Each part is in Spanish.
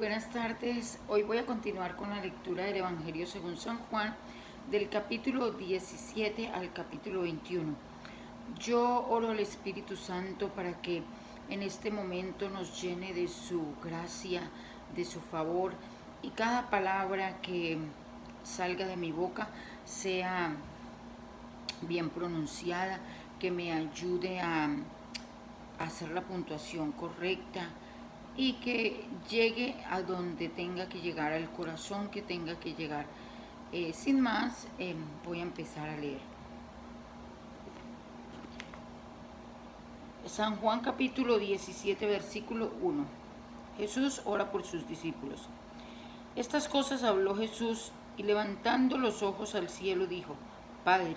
buenas tardes. Hoy voy a continuar con la lectura del Evangelio según San Juan, del capítulo 17 al capítulo 21. Yo oro al Espíritu Santo para que en este momento nos llene de su gracia, de su favor, y cada palabra que salga de mi boca sea bien pronunciada, que me ayude a hacer la puntuación correcta y que llegue a donde tenga que llegar, al corazón que tenga que llegar. Sin más, voy a empezar a leer. San Juan capítulo 17, versículo 1. Jesús ora por sus discípulos. Estas cosas habló Jesús y levantando los ojos al cielo dijo: Padre,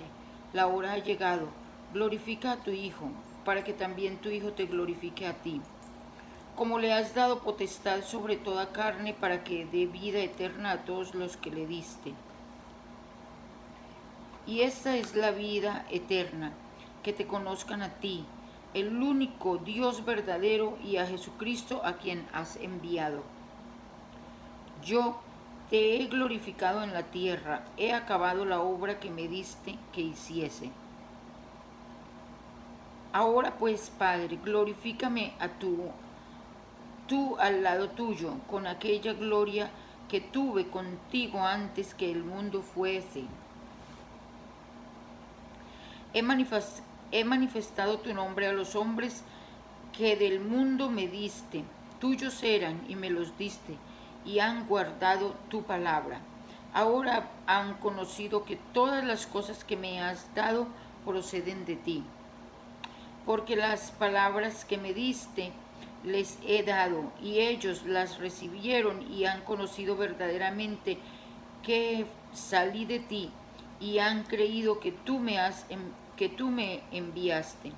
la hora ha llegado, glorifica a tu Hijo, para que también tu Hijo te glorifique a ti. Como le has dado potestad sobre toda carne para que dé vida eterna a todos los que le diste. Y esta es la vida eterna, que te conozcan a ti, el único Dios verdadero, y a Jesucristo a quien has enviado. Yo te he glorificado en la tierra, he acabado la obra que me diste que hiciese. Ahora pues, Padre, glorifícame a tú al lado tuyo, con aquella gloria que tuve contigo antes que el mundo fuese. He manifestado tu nombre a los hombres que del mundo me diste. Tuyos eran y me los diste, y han guardado tu palabra. Ahora han conocido que todas las cosas que me has dado proceden de ti. Porque las palabras que me diste les he dado, y ellos las recibieron y han conocido verdaderamente que salí de ti, y han creído que tú me enviaste.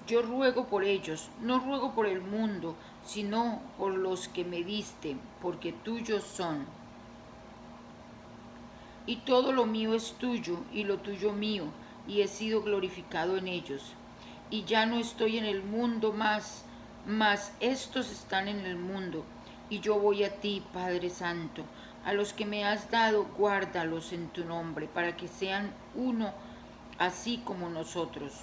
Yo ruego por ellos, no ruego por el mundo, sino por los que me diste, porque tuyos son. Y todo lo mío es tuyo, y lo tuyo mío, y he sido glorificado en ellos. Y ya no estoy en el mundo más, mas estos están en el mundo, y yo voy a ti, Padre Santo. A los que me has dado, guárdalos en tu nombre, para que sean uno, así como nosotros.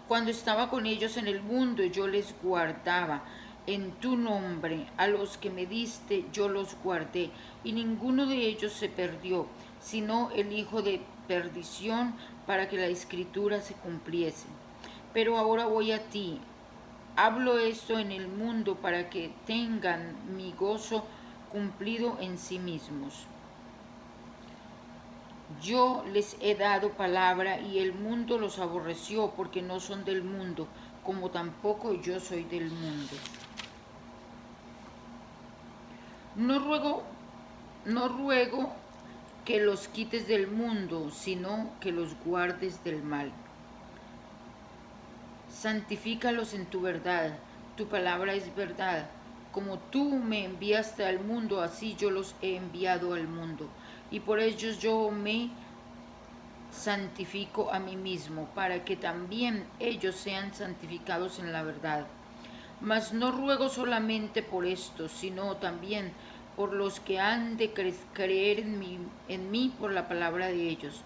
Cuando estaba con ellos en el mundo, yo les guardaba en tu nombre. A los que me diste, yo los guardé, y ninguno de ellos se perdió, sino el hijo de perdición, para que la escritura se cumpliese. Pero ahora voy a ti. Hablo esto en el mundo para que tengan mi gozo cumplido en sí mismos. Yo les he dado palabra y el mundo los aborreció porque no son del mundo, como tampoco yo soy del mundo. No ruego que los quites del mundo, sino que los guardes del mal. Santifícalos en tu verdad, tu palabra es verdad. Como tú me enviaste al mundo, así yo los he enviado al mundo. Y por ellos yo me santifico a mí mismo, para que también ellos sean santificados en la verdad. Mas no ruego solamente por esto, sino también por los que han de creer en mí por la palabra de ellos,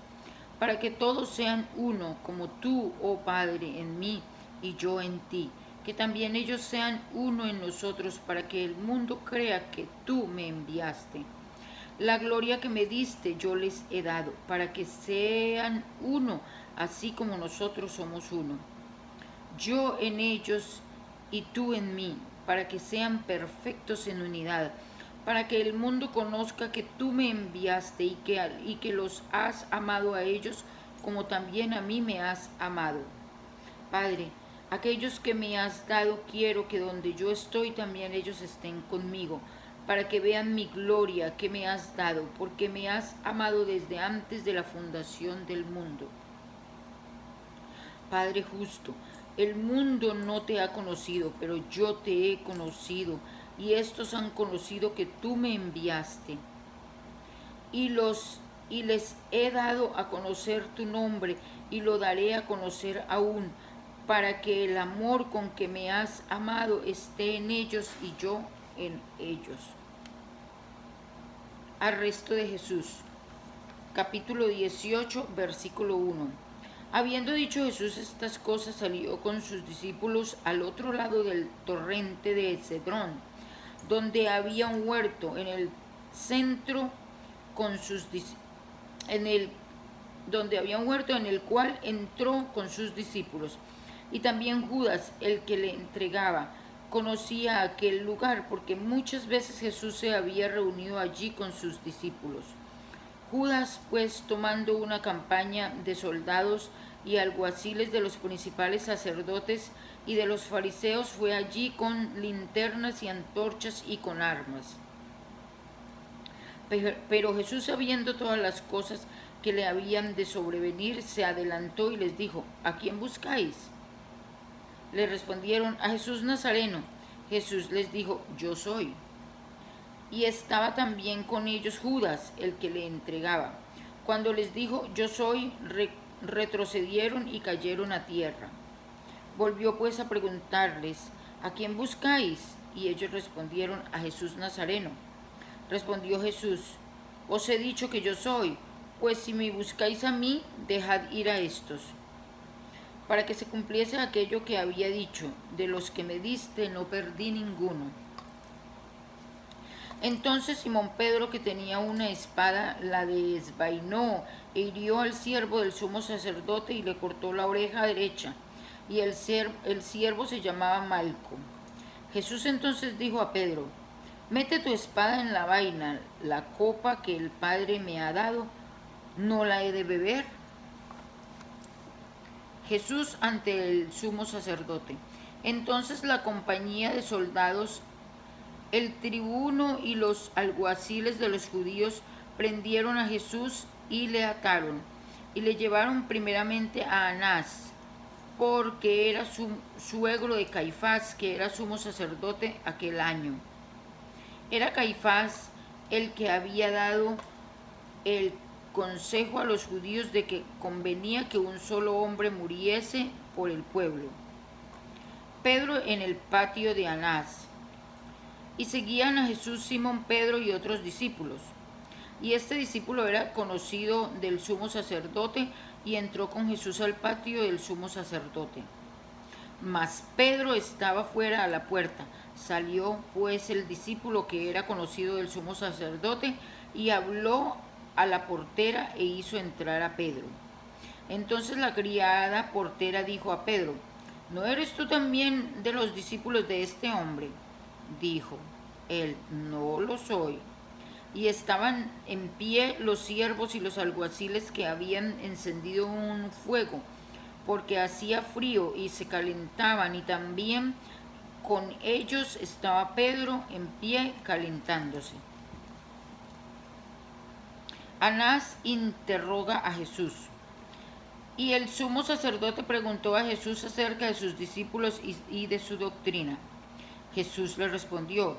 para que todos sean uno, como tú, oh Padre, en mí y yo en ti, que también ellos sean uno en nosotros, para que el mundo crea que tú me enviaste. La gloria que me diste yo les he dado, para que sean uno, así como nosotros somos uno. Yo en ellos y tú en mí, para que sean perfectos en unidad, para que el mundo conozca que tú me enviaste y que los has amado a ellos como también a mí me has amado. Padre, aquellos que me has dado quiero que donde yo estoy también ellos estén conmigo, para que vean mi gloria que me has dado, porque me has amado desde antes de la fundación del mundo. Padre justo, el mundo no te ha conocido, pero yo te he conocido, y estos han conocido que tú me enviaste. Y les he dado a conocer tu nombre, y lo daré a conocer aún, para que el amor con que me has amado esté en ellos y yo en ellos. Arresto de Jesús. Capítulo 18, versículo 1. Habiendo dicho Jesús estas cosas, salió con sus discípulos al otro lado del torrente de Cedrón, donde había un huerto en el centro donde había un huerto en el cual entró con sus discípulos. Y también Judas, el que le entregaba, conocía aquel lugar, porque muchas veces Jesús se había reunido allí con sus discípulos. Judas, pues, tomando una campaña de soldados y alguaciles de los principales sacerdotes y de los fariseos, fue allí con linternas y antorchas y con armas. Pero Jesús, sabiendo todas las cosas que le habían de sobrevenir, se adelantó y les dijo: ¿A quién buscáis? Le respondieron: a Jesús Nazareno. Jesús les dijo: yo soy. Y estaba también con ellos Judas, el que le entregaba. Cuando les dijo: yo soy, retrocedieron y cayeron a tierra. Volvió pues a preguntarles: ¿a quién buscáis? Y ellos respondieron: a Jesús Nazareno. Respondió Jesús: os he dicho que yo soy, pues si me buscáis a mí, dejad ir a estos. Para que se cumpliese aquello que había dicho: de los que me diste no perdí ninguno. Entonces Simón Pedro, que tenía una espada, la desvainó e hirió al siervo del sumo sacerdote y le cortó la oreja derecha. Y el siervo se llamaba Malco. Jesús entonces dijo a Pedro: mete tu espada en la vaina. La copa que el Padre me ha dado, ¿no la he de beber? Jesús ante el sumo sacerdote. Entonces la compañía de soldados, el tribuno y los alguaciles de los judíos prendieron a Jesús y le ataron, y le llevaron primeramente a Anás, porque era suegro de Caifás, que era sumo sacerdote aquel año. Era Caifás el que había dado el consejo a los judíos de que convenía que un solo hombre muriese por el pueblo. Pedro en el patio de Anás. Y seguían a Jesús Simón Pedro y otros discípulos. Y este discípulo era conocido del sumo sacerdote y entró con Jesús al patio del sumo sacerdote. Mas Pedro estaba fuera a la puerta. Salió pues el discípulo que era conocido del sumo sacerdote y habló a la portera e hizo entrar a Pedro. Entonces la criada portera dijo a Pedro: ¿no eres tú también de los discípulos de este hombre? Dijo él: no lo soy. Y estaban en pie los siervos y los alguaciles que habían encendido un fuego, porque hacía frío, y se calentaban, y también con ellos estaba Pedro en pie calentándose. Anás interroga a Jesús. Y el sumo sacerdote preguntó a Jesús acerca de sus discípulos y de su doctrina. Jesús le respondió: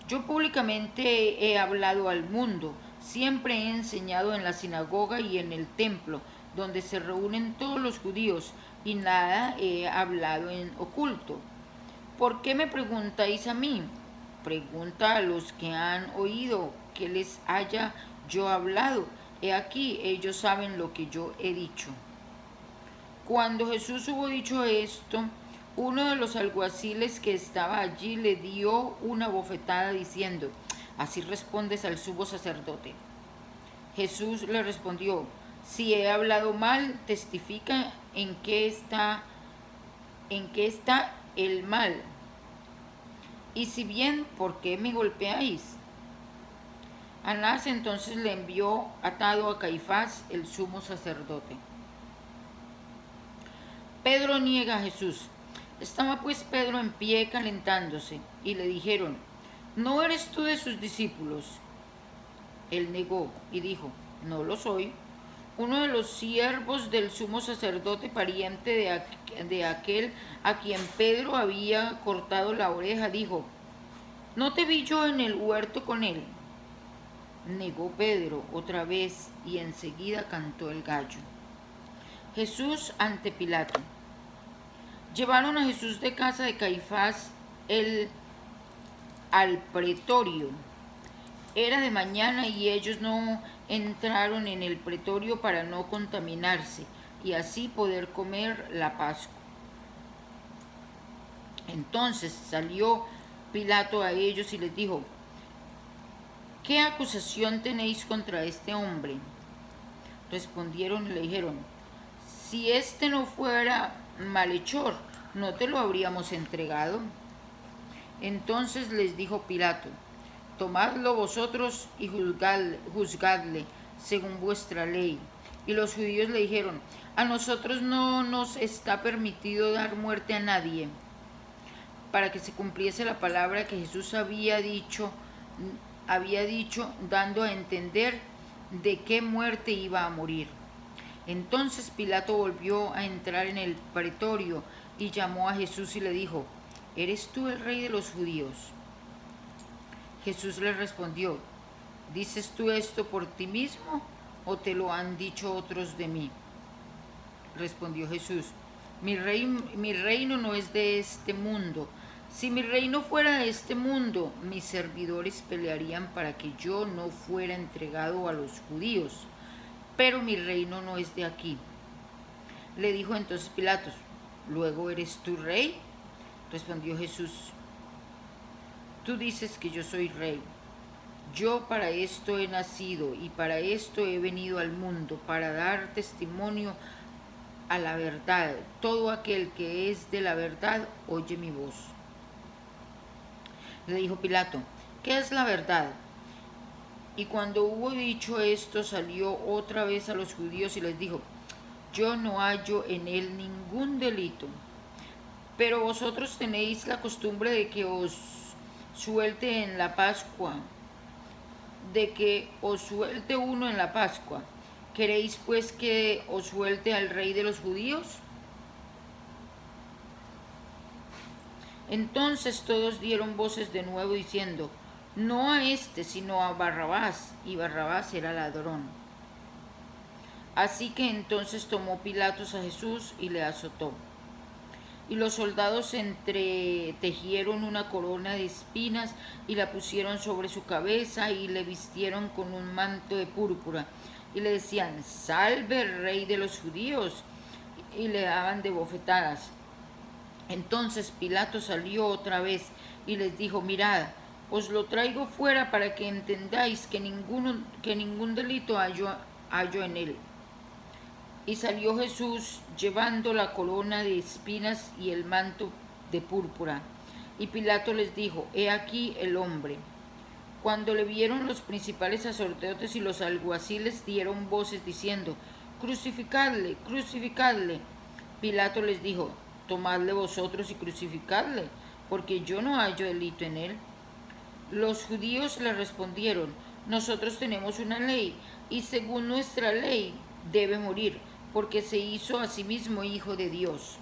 yo públicamente he hablado al mundo, siempre he enseñado en la sinagoga y en el templo, donde se reúnen todos los judíos, y nada he hablado en oculto. ¿Por qué me preguntáis a mí? Pregunta a los que han oído que les haya yo hablado. He aquí, ellos saben lo que yo he dicho. Cuando Jesús hubo dicho esto, uno de los alguaciles que estaba allí le dio una bofetada diciendo: así respondes al sumo sacerdote. Jesús le respondió: si he hablado mal, testifica en qué está el mal. Y si bien, ¿por qué me golpeáis? Anás entonces le envió atado a Caifás, el sumo sacerdote. Pedro niega a Jesús. Estaba pues Pedro en pie calentándose, y le dijeron: ¿no eres tú de sus discípulos? Él negó y dijo: no lo soy. Uno de los siervos del sumo sacerdote, pariente de aquel a quien Pedro había cortado la oreja, dijo: ¿no te vi yo en el huerto con él? Negó Pedro otra vez, y enseguida cantó el gallo. Jesús ante Pilato. Llevaron a Jesús de casa de Caifás al pretorio. Era de mañana y ellos no entraron en el pretorio para no contaminarse y así poder comer la Pascua. Entonces salió Pilato a ellos y les dijo: ¿qué acusación tenéis contra este hombre? Respondieron y le dijeron: si este no fuera malhechor, ¿no te lo habríamos entregado? Entonces les dijo Pilato: tomadlo vosotros y juzgadle según vuestra ley. Y los judíos le dijeron: a nosotros no nos está permitido dar muerte a nadie, para que se cumpliese la palabra que Jesús había dicho, dando a entender de qué muerte iba a morir. Entonces Pilato volvió a entrar en el pretorio y llamó a Jesús y le dijo: ¿eres tú el rey de los judíos? Jesús le respondió: ¿dices tú esto por ti mismo o te lo han dicho otros de mí? Respondió Jesús: mi reino no es de este mundo. Si mi reino fuera de este mundo, mis servidores pelearían para que yo no fuera entregado a los judíos. Pero mi reino no es de aquí. Le dijo entonces Pilato: ¿luego eres tú rey? Respondió Jesús: tú dices que yo soy rey. Yo para esto he nacido y para esto he venido al mundo, para dar testimonio a la verdad. Todo aquel que es de la verdad oye mi voz. Le dijo Pilato: ¿qué es la verdad? Y cuando hubo dicho esto, salió otra vez a los judíos y les dijo: yo no hallo en él ningún delito. Pero vosotros tenéis la costumbre de que os suelte en la Pascua, de que os suelte uno en la Pascua. ¿Queréis pues que os suelte al rey de los judíos? Entonces todos dieron voces de nuevo diciendo: no a este, sino a Barrabás. Y Barrabás era ladrón. Así que entonces tomó Pilatos a Jesús y le azotó. Y los soldados entretejieron una corona de espinas y la pusieron sobre su cabeza y le vistieron con un manto de púrpura. Y le decían: salve, rey de los judíos. Y le daban de bofetadas. Entonces Pilato salió otra vez y les dijo: mirad, os lo traigo fuera para que entendáis que ningún delito hallo en él. Y salió Jesús llevando la corona de espinas y el manto de púrpura. Y Pilato les dijo: he aquí el hombre. Cuando le vieron, los principales sacerdotes y los alguaciles dieron voces diciendo: crucificadle, crucificadle. Pilato les dijo: tomadle vosotros y crucificadle, porque yo no hallo delito en él. Los judíos le respondieron: nosotros tenemos una ley, y según nuestra ley debe morir, porque se hizo a sí mismo hijo de Dios.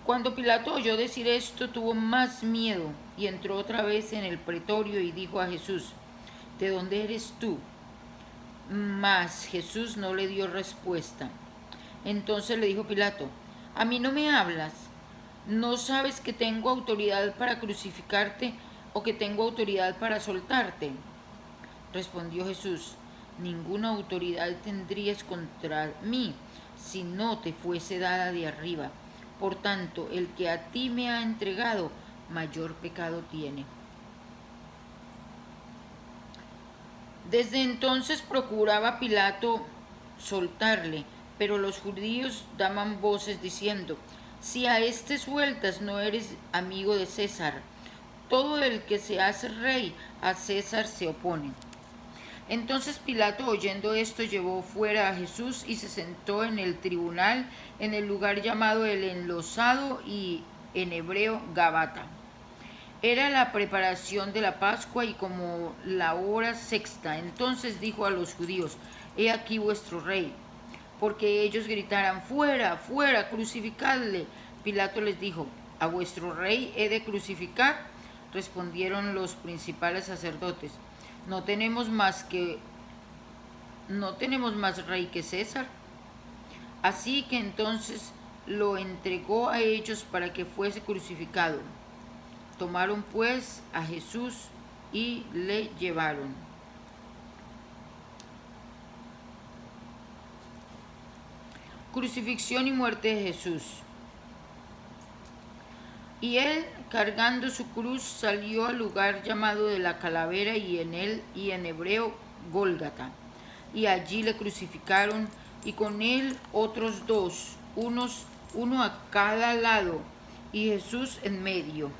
Cuando Pilato oyó decir esto, tuvo más miedo y entró otra vez en el pretorio y dijo a Jesús: ¿de dónde eres tú? Mas Jesús no le dio respuesta. Entonces le dijo Pilato: ¿a mí no me hablas? ¿No sabes que tengo autoridad para crucificarte o que tengo autoridad para soltarte? Respondió Jesús: ninguna autoridad tendrías contra mí si no te fuese dada de arriba. Por tanto, el que a ti me ha entregado, mayor pecado tiene. Desde entonces procuraba Pilato soltarle, pero los judíos daban voces diciendo: si a este sueltas, no eres amigo de César. Todo el que se hace rey, a César se opone. Entonces Pilato, oyendo esto, llevó fuera a Jesús y se sentó en el tribunal, en el lugar llamado el Enlosado y en hebreo Gabata. Era la preparación de la Pascua y como la hora sexta. Entonces dijo a los judíos: he aquí vuestro rey. Porque ellos gritaran: fuera, fuera, crucificadle. Pilato les dijo: ¿a vuestro rey he de crucificar? Respondieron los principales sacerdotes: no tenemos más rey que César. Así que entonces lo entregó a ellos para que fuese crucificado. Tomaron pues a Jesús y le llevaron. Crucifixión y muerte de Jesús. Y él, cargando su cruz, salió al lugar llamado de la calavera y en hebreo Gólgata. Y allí le crucificaron y con él otros dos, uno a cada lado y Jesús en medio.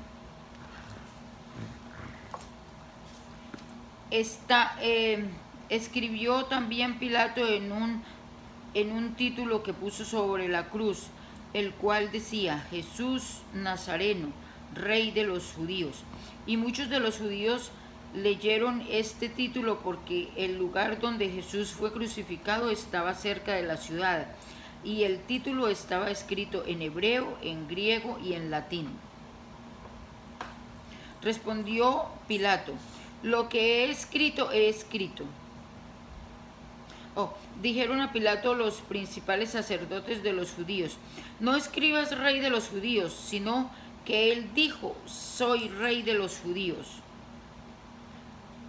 Escribió también Pilato en un título que puso sobre la cruz, el cual decía: Jesús Nazareno, Rey de los judíos. Y muchos de los judíos leyeron este título porque el lugar donde Jesús fue crucificado estaba cerca de la ciudad, y el título estaba escrito en hebreo, en griego y en latín. Respondió Pilato: lo que he escrito, he escrito. Dijeron a Pilato los principales sacerdotes de los judíos: no escribas rey de los judíos, sino que él dijo: soy rey de los judíos.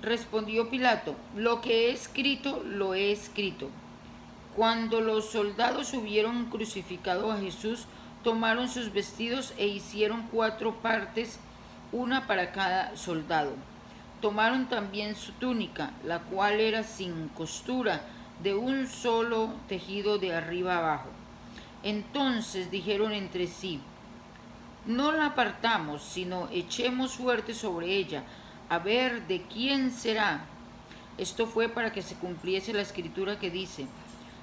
Respondió Pilato: lo que he escrito, lo he escrito. Cuando los soldados hubieron crucificado a Jesús, tomaron sus vestidos e hicieron 4 partes, una para cada soldado. Tomaron también su túnica, la cual era sin costura, de un solo tejido de arriba abajo. Entonces dijeron entre sí: no la apartamos, sino echemos suerte sobre ella, a ver de quién será. Esto fue para que se cumpliese la escritura que dice: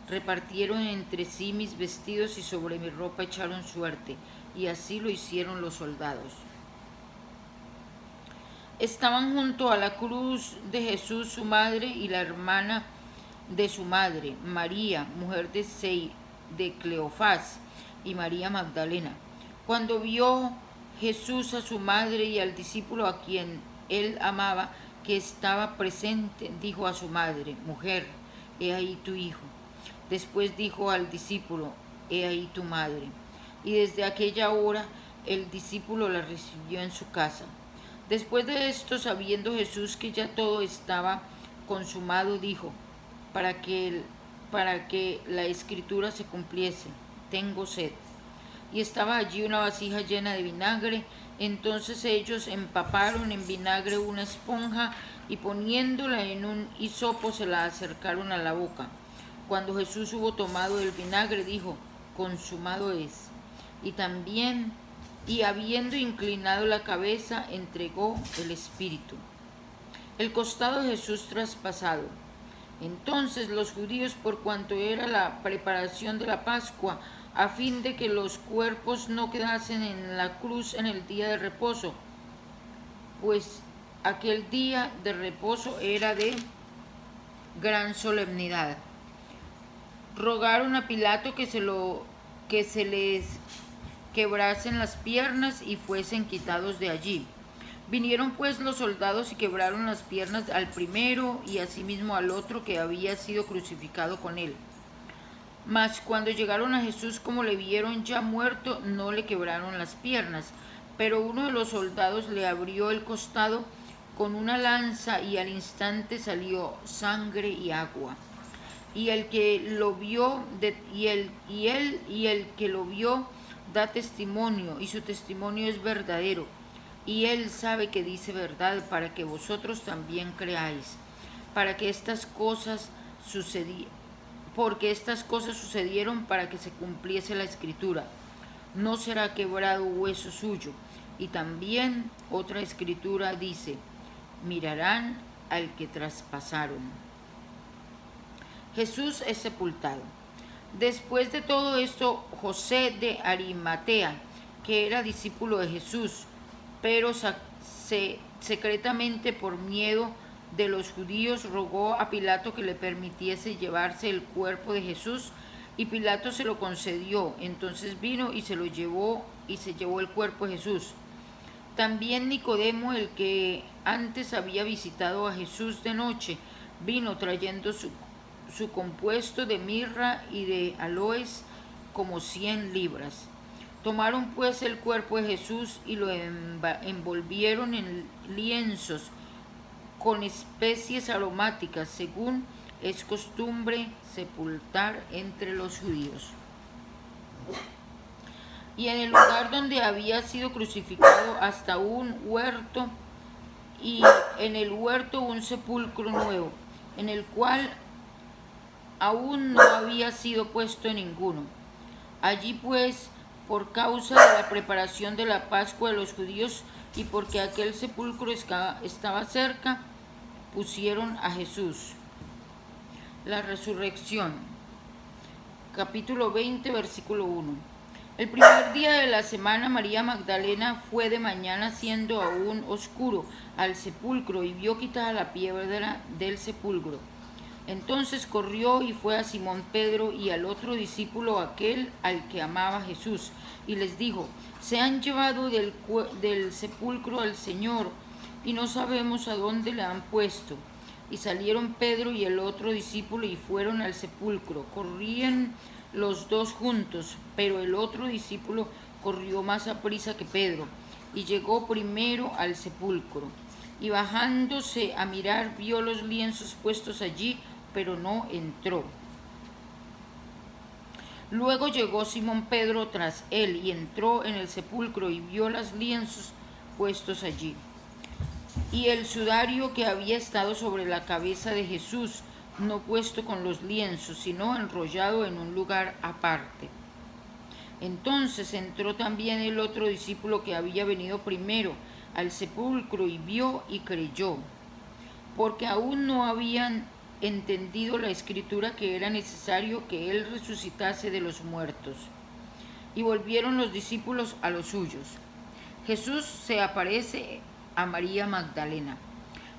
repartieron entre sí mis vestidos y sobre mi ropa echaron suerte. Y así lo hicieron los soldados. Estaban junto a la cruz de Jesús su madre y la hermana de su madre, María, mujer de Cleofás, y María Magdalena. Cuando vio Jesús a su madre y al discípulo a quien él amaba, que estaba presente, dijo a su madre: mujer, he ahí tu hijo. Después dijo al discípulo: he ahí tu madre. Y desde aquella hora el discípulo la recibió en su casa. Después de esto, sabiendo Jesús que ya todo estaba consumado, dijo: para que la escritura se cumpliese: tengo sed. Y estaba allí una vasija llena de vinagre. Entonces ellos empaparon en vinagre una esponja y poniéndola en un hisopo se la acercaron a la boca. Cuando Jesús hubo tomado el vinagre, dijo: consumado es. Y habiendo inclinado la cabeza, entregó el espíritu. El costado de Jesús traspasado. Entonces los judíos, por cuanto era la preparación de la Pascua, a fin de que los cuerpos no quedasen en la cruz en el día de reposo, pues aquel día de reposo era de gran solemnidad, rogaron a Pilato que se les quebrasen las piernas y fuesen quitados de allí. Vinieron pues los soldados y quebraron las piernas al primero y asimismo al otro que había sido crucificado con él. Mas cuando llegaron a Jesús, como le vieron ya muerto, no le quebraron las piernas, pero uno de los soldados le abrió el costado con una lanza y al instante salió sangre y agua. Y el que lo vio da testimonio, y su testimonio es verdadero, y él sabe que dice verdad, para que vosotros también creáis, porque estas cosas sucedieron para que se cumpliese la escritura: no será quebrado hueso suyo. Y también otra escritura dice: mirarán al que traspasaron. Jesús es sepultado. Después de todo esto, José de Arimatea, que era discípulo de Jesús, pero secretamente por miedo de los judíos, rogó a Pilato que le permitiese llevarse el cuerpo de Jesús, y Pilato se lo concedió. Entonces vino y se llevó el cuerpo de Jesús. También Nicodemo, el que antes había visitado a Jesús de noche, vino trayendo su compuesto de mirra y de aloes, como 100 libras. Tomaron pues el cuerpo de Jesús y lo envolvieron en lienzos con especies aromáticas, según es costumbre sepultar entre los judíos. Y en el lugar donde había sido crucificado hasta un huerto, y en el huerto un sepulcro nuevo, en el cual aún no había sido puesto ninguno. Allí pues, por causa de la preparación de la Pascua de los judíos y porque aquel sepulcro estaba cerca, pusieron a Jesús. La resurrección. Capítulo 20, versículo 1. El primer día de la semana, María Magdalena fue de mañana, siendo aún oscuro, al sepulcro y vio quitada la piedra del sepulcro. Entonces corrió y fue a Simón Pedro y al otro discípulo, aquel al que amaba Jesús, y les dijo: se han llevado del sepulcro al Señor, y no sabemos a dónde le han puesto. Y salieron Pedro y el otro discípulo y fueron al sepulcro. Corrían los dos juntos, pero el otro discípulo corrió más aprisa que Pedro, y llegó primero al sepulcro. Y bajándose a mirar, vio los lienzos puestos allí, pero no entró. Luego llegó Simón Pedro tras él, y entró en el sepulcro, y vio los lienzos puestos allí, y el sudario que había estado sobre la cabeza de Jesús, no puesto con los lienzos, sino enrollado en un lugar aparte. Entonces entró también el otro discípulo que había venido primero al sepulcro, y vio y creyó, porque aún no habían entendido la escritura que era necesario que él resucitase de los muertos. Y volvieron los discípulos a los suyos. Jesús se aparece a María Magdalena.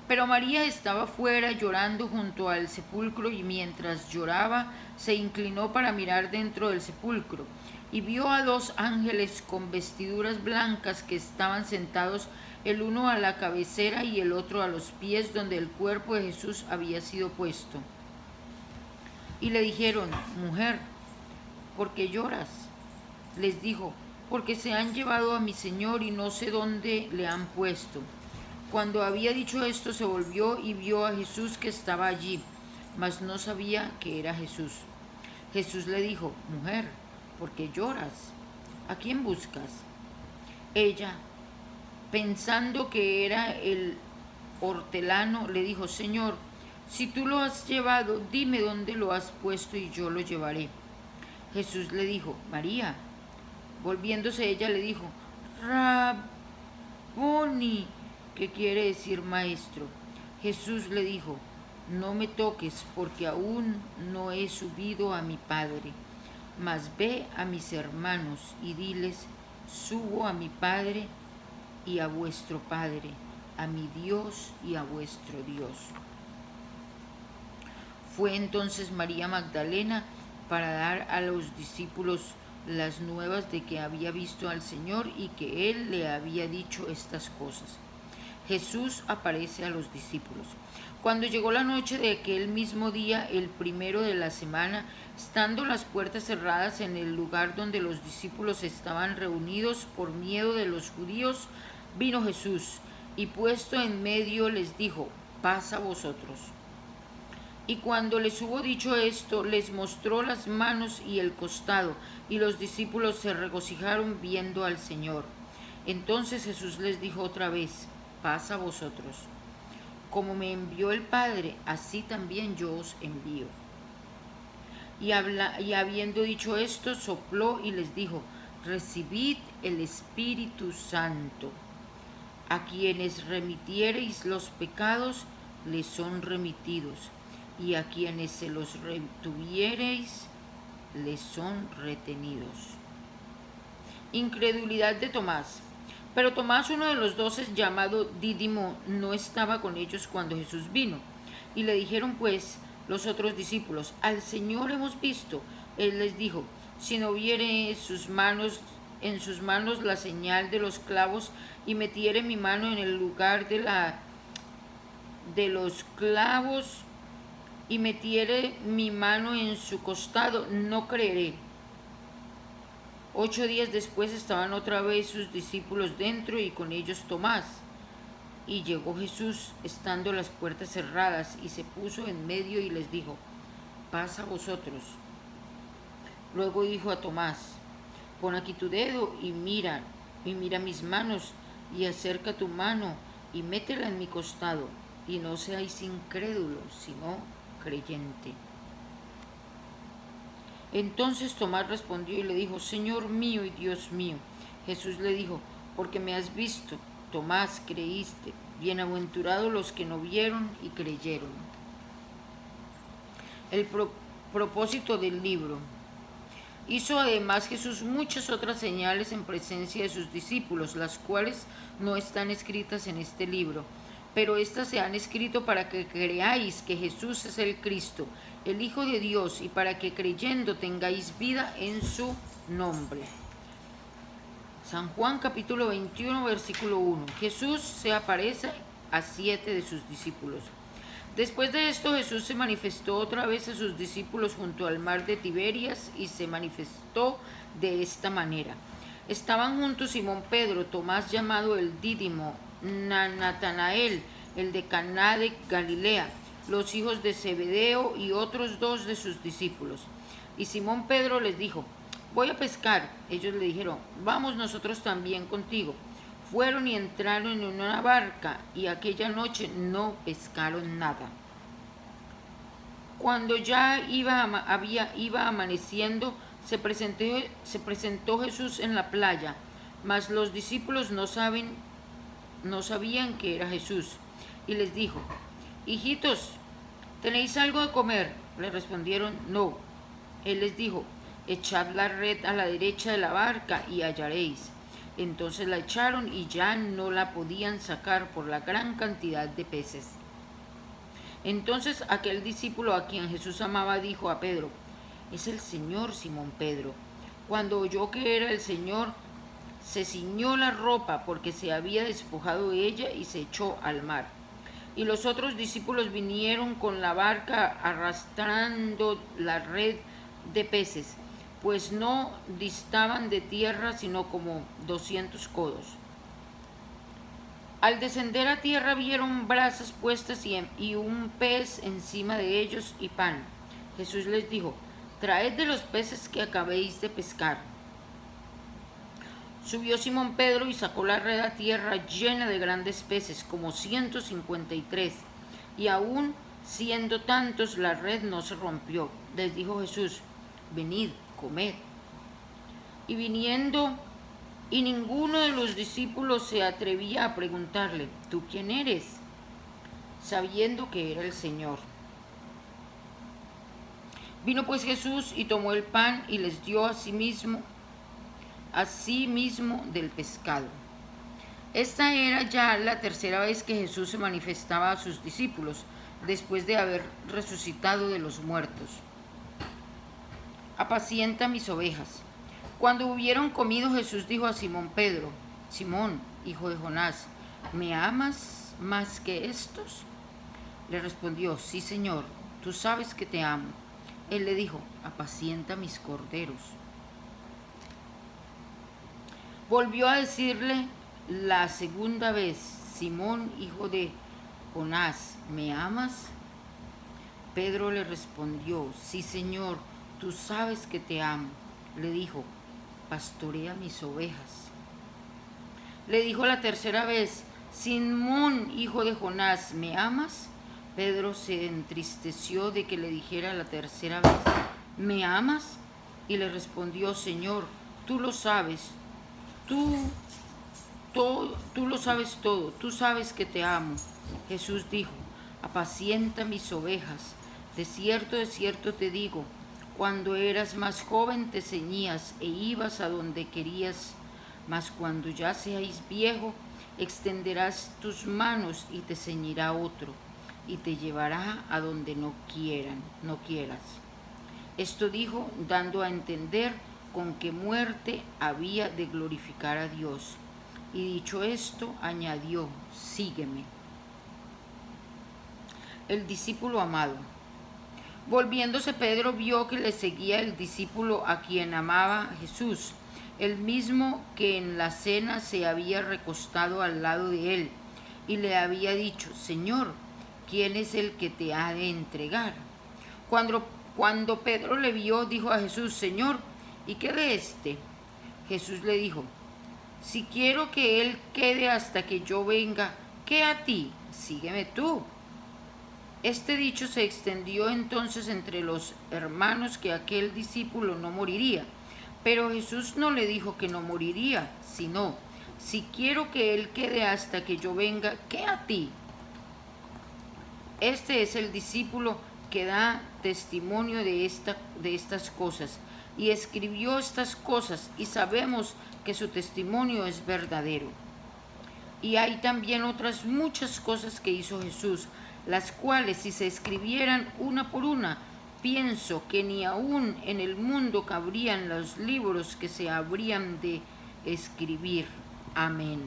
Pero María estaba fuera llorando junto al sepulcro, y mientras lloraba se inclinó para mirar dentro del sepulcro, y vio a dos ángeles con vestiduras blancas que estaban sentados, el uno a la cabecera y el otro a los pies donde el cuerpo de Jesús había sido puesto. Y le dijeron: mujer, ¿por qué lloras? Les dijo: porque se han llevado a mi Señor y no sé dónde le han puesto. Cuando había dicho esto, se volvió y vio a Jesús que estaba allí, mas no sabía que era Jesús. Jesús le dijo: mujer, ¿por qué lloras? ¿A quién buscas? Ella, pensando que era el hortelano, le dijo: Señor, si tú lo has llevado, dime dónde lo has puesto y yo lo llevaré. Jesús le dijo: María. Volviéndose ella le dijo: Raboni, que quiere decir maestro. Jesús le dijo: no me toques, porque aún no he subido a mi Padre, mas ve a mis hermanos y diles: subo a mi Padre y a vuestro Padre, a mi Dios y a vuestro Dios. Fue entonces María Magdalena para dar a los discípulos las nuevas de que había visto al Señor y que Él le había dicho estas cosas. Jesús aparece a los discípulos. Cuando llegó la noche de aquel mismo día, el primero de la semana, estando las puertas cerradas en el lugar donde los discípulos estaban reunidos por miedo de los judíos, vino Jesús y puesto en medio les dijo: paz a vosotros. Y cuando les hubo dicho esto, les mostró las manos y el costado, y los discípulos se regocijaron viendo al Señor. Entonces Jesús les dijo otra vez: paz a vosotros. Como me envió el Padre, así también yo os envío. Y habiendo dicho esto, sopló y les dijo: recibid el Espíritu Santo. A quienes remitiereis los pecados, les son remitidos, y a quienes se los retuviereis, les son retenidos. Incredulidad de Tomás. Pero Tomás, uno de los 12, llamado Dídimo, no estaba con ellos cuando Jesús vino. Y le dijeron pues los otros discípulos: al Señor hemos visto. Él les dijo: si no viere en sus manos la señal de los clavos, y metiere mi mano en el lugar de los clavos, y metiere mi mano en su costado, no creeré. 8 días después estaban otra vez sus discípulos dentro y con ellos Tomás. Y llegó Jesús, estando las puertas cerradas, y se puso en medio y les dijo: paz a vosotros. Luego dijo a Tomás: pon aquí tu dedo y mira mis manos, y acerca tu mano y métela en mi costado, y no seáis incrédulos, sino creyente. Entonces Tomás respondió y le dijo: Señor mío y Dios mío. Jesús le dijo: porque me has visto, Tomás, creíste. Bienaventurados los que no vieron y creyeron. El propósito del libro. Hizo además Jesús muchas otras señales en presencia de sus discípulos, las cuales no están escritas en este libro, pero éstas se han escrito para que creáis que Jesús es el Cristo, el Hijo de Dios, y para que creyendo tengáis vida en su nombre. San Juan capítulo 21, versículo 1. Jesús se aparece a 7 de sus discípulos. Después de esto, Jesús se manifestó otra vez a sus discípulos junto al mar de Tiberias y se manifestó de esta manera. Estaban juntos Simón Pedro, Tomás llamado el Dídimo, Natanael, el de Caná de Galilea, los hijos de Zebedeo y otros 2 de sus discípulos. Y Simón Pedro les dijo: voy a pescar. Ellos le dijeron: vamos nosotros también contigo. Fueron y entraron en una barca, y aquella noche no pescaron nada. Cuando ya iba amaneciendo, se presentó Jesús en la playa, mas los discípulos no sabían que era Jesús. Y les dijo: hijitos, ¿tenéis algo de comer? Le respondieron: no. Él les dijo: echad la red a la derecha de la barca y hallaréis. Entonces la echaron y ya no la podían sacar por la gran cantidad de peces. Entonces aquel discípulo a quien Jesús amaba dijo a Pedro: es el Señor. Simón Pedro, cuando oyó que era el Señor, se ciñó la ropa porque se había despojado de ella y se echó al mar. Y los otros discípulos vinieron con la barca arrastrando la red de peces, pues no distaban de tierra sino como 200 codos. Al descender a tierra vieron brasas puestas y un pez encima de ellos y pan. Jesús les dijo: traed de los peces que acabéis de pescar. Subió Simón Pedro y sacó la red a tierra llena de grandes peces, como 153, y aún siendo tantos la red no se rompió. Les dijo Jesús: venid, comed. Y viniendo, y ninguno de los discípulos se atrevía a preguntarle: ¿tú quién eres?, sabiendo que era el Señor. Vino pues Jesús y tomó el pan y les dio a sí mismo del pescado. Esta era ya la tercera vez que Jesús se manifestaba a sus discípulos, después de haber resucitado de los muertos. Apacienta mis ovejas. Cuando hubieron comido, Jesús dijo a Simón Pedro: Simón, hijo de Jonás, ¿me amas más que estos? Le respondió: sí, Señor, tú sabes que te amo. Él le dijo: apacienta mis corderos. Volvió a decirle la segunda vez: Simón, hijo de Jonás, ¿me amas? Pedro le respondió: sí, Señor, tú sabes que te amo. Le dijo: pastorea mis ovejas. Le dijo la tercera vez: Simón, hijo de Jonás, ¿me amas? Pedro se entristeció de que le dijera la tercera vez: ¿me amas? Y le respondió: Señor, tú lo sabes, tú lo sabes todo, tú sabes que te amo. Jesús dijo: apacienta mis ovejas. De cierto te digo, cuando eras más joven te ceñías e ibas a donde querías, mas cuando ya seáis viejo, extenderás tus manos y te ceñirá otro, y te llevará a donde no quieras. Esto dijo, dando a entender con qué muerte había de glorificar a Dios. Y dicho esto, añadió: sígueme. El discípulo amado. Volviéndose Pedro vio que le seguía el discípulo a quien amaba Jesús, el mismo que en la cena se había recostado al lado de él, y le había dicho: Señor, ¿quién es el que te ha de entregar? Cuando Pedro le vio, dijo a Jesús: Señor, ¿y qué de éste? Jesús le dijo: Si quiero que él quede hasta que yo venga, ¿qué a ti? Sígueme tú. Este dicho se extendió entonces entre los hermanos que aquel discípulo no moriría. Pero Jesús no le dijo que no moriría, sino: Si quiero que él quede hasta que yo venga, ¿qué a ti? Este es el discípulo que da testimonio de estas cosas, y escribió estas cosas, y sabemos que su testimonio es verdadero. Y hay también otras muchas cosas que hizo Jesús, las cuales, si se escribieran una por una, pienso que ni aún en el mundo cabrían los libros que se habrían de escribir. Amén.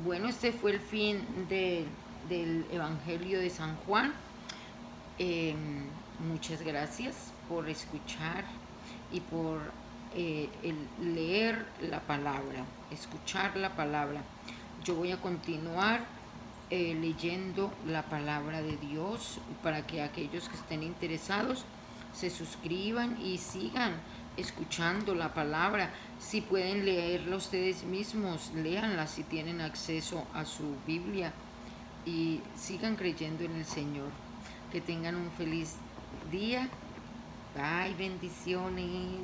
Bueno, este fue el fin del Evangelio de San Juan. Muchas gracias por escuchar y por leer la palabra, escuchar la palabra. Yo voy a continuar leyendo la palabra de Dios para que aquellos que estén interesados se suscriban y sigan escuchando la palabra. Si pueden leerla ustedes mismos, léanla si tienen acceso a su Biblia, y sigan creyendo en el Señor. Que tengan un feliz día. Bye, bendiciones.